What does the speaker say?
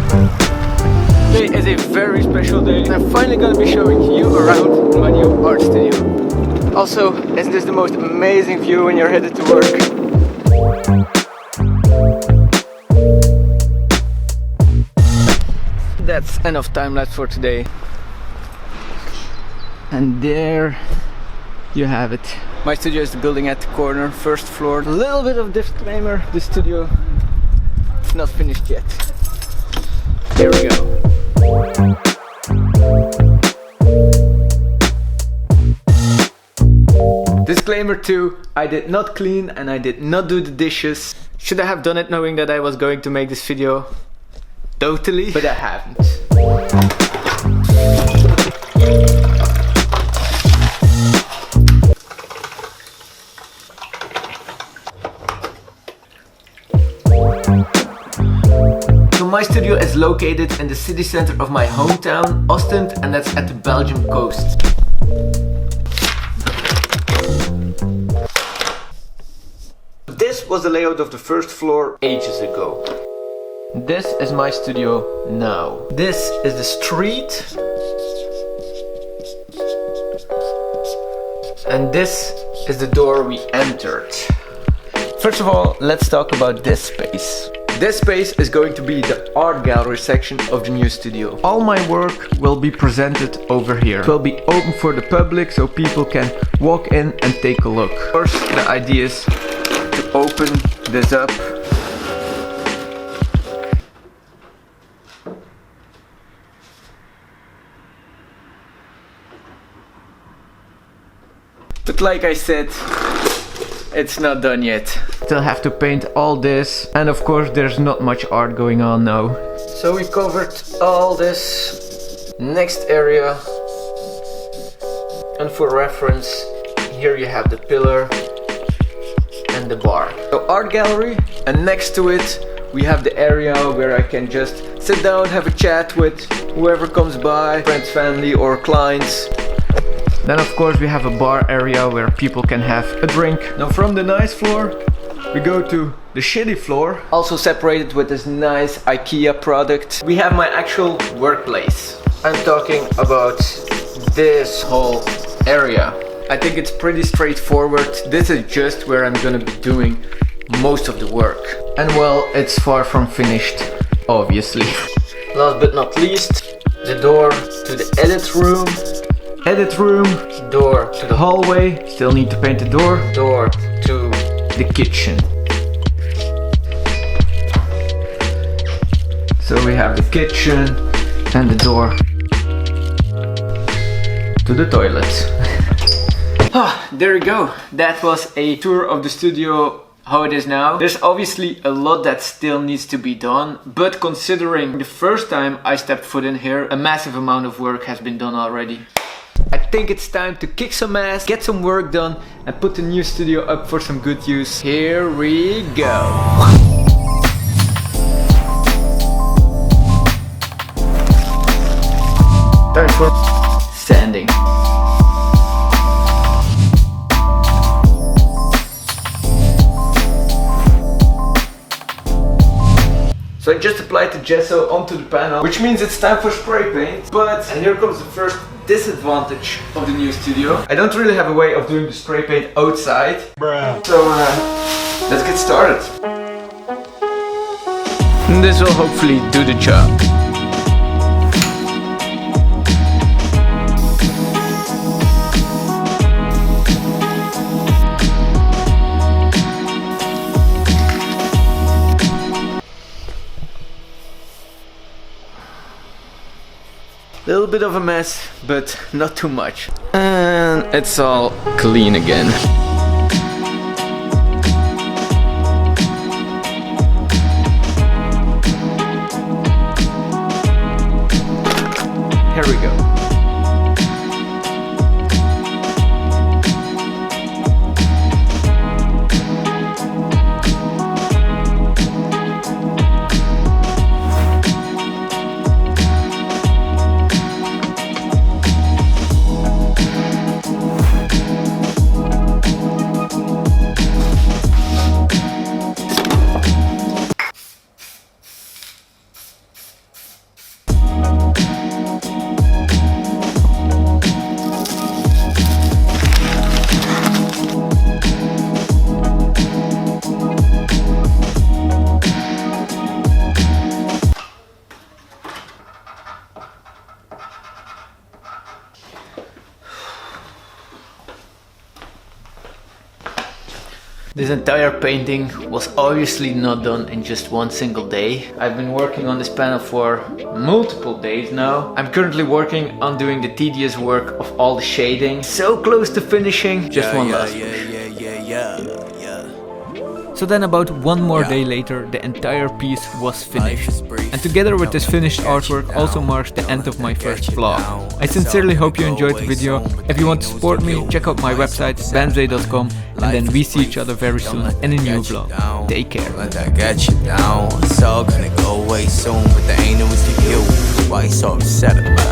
Today is a very special day. I'm finally gonna be showing you around my new art studio. Also, isn't this the most amazing view when you're headed to work? That's enough time lapse for today. And there you have it. My studio is the building at the corner, first floor. A little bit of disclaimer, the studio is not finished yet. Here we go. Disclaimer 2, I did not clean and I did not do the dishes. Should I have done it knowing that I was going to make this video? Totally, but I haven't. So my studio is located in the city center of my hometown, Ostend, and that's at the Belgian coast. This was the layout of the first floor ages ago. This is my studio now. This is the street. And this is the door we entered. First of all, let's talk about this space. This space is going to be the art gallery section of the new studio. All my work will be presented over here. It will be open for the public so people can walk in and take a look. First, the idea is to open this up. But like I said, it's not done yet. Still have to paint all this, and of course there's not much art going on now. So we covered all this. Next area, and for reference, here you have the pillar and the bar. So art gallery, and next to it we have the area where I can just sit down, have a chat with whoever comes by, friends, family or clients. Then of course we have a bar area where people can have a drink. Now from the nice floor we go to the shitty floor, also separated with this nice IKEA product. We have my actual workplace. I'm talking about this whole area. I think it's pretty straightforward. This is just where I'm gonna be doing most of the work. And well, it's far from finished, obviously. Last but not least, the door to the edit room. Edit room, door to the hallway, still need to paint the door. Door to the kitchen. So we have the kitchen and the door to the toilet. There you go. That was a tour of the studio, how it is now. There's obviously a lot that still needs to be done, but considering the first time I stepped foot in here, a massive amount of work has been done already. I think it's time to kick some ass, get some work done, and put the new studio up for some good use. Here we go. Time for sanding. So I just applied the gesso onto the panel, which means it's time for spray paint. But, and here comes the first disadvantage of the new studio. I don't really have a way of doing the spray paint outside. Bruh. So let's get started. And this will hopefully do the job. Little bit of a mess, but not too much. And it's all clean again. Here we go. This entire painting was obviously not done in just one single day. I've been working on this panel for multiple days now. I'm currently working on doing the tedious work of all the shading. So close to finishing, just one last push. So then about one more day later, the entire piece was finished. And together with this finished artwork also marks the end of my first vlog. I sincerely hope you enjoyed the video. If you want to support me, check out my website bamsway.com, and then we see each other very soon in a new vlog. Take care. I got you down. It's all gonna go away soon, but there ain't no to you. Why you so upset about it?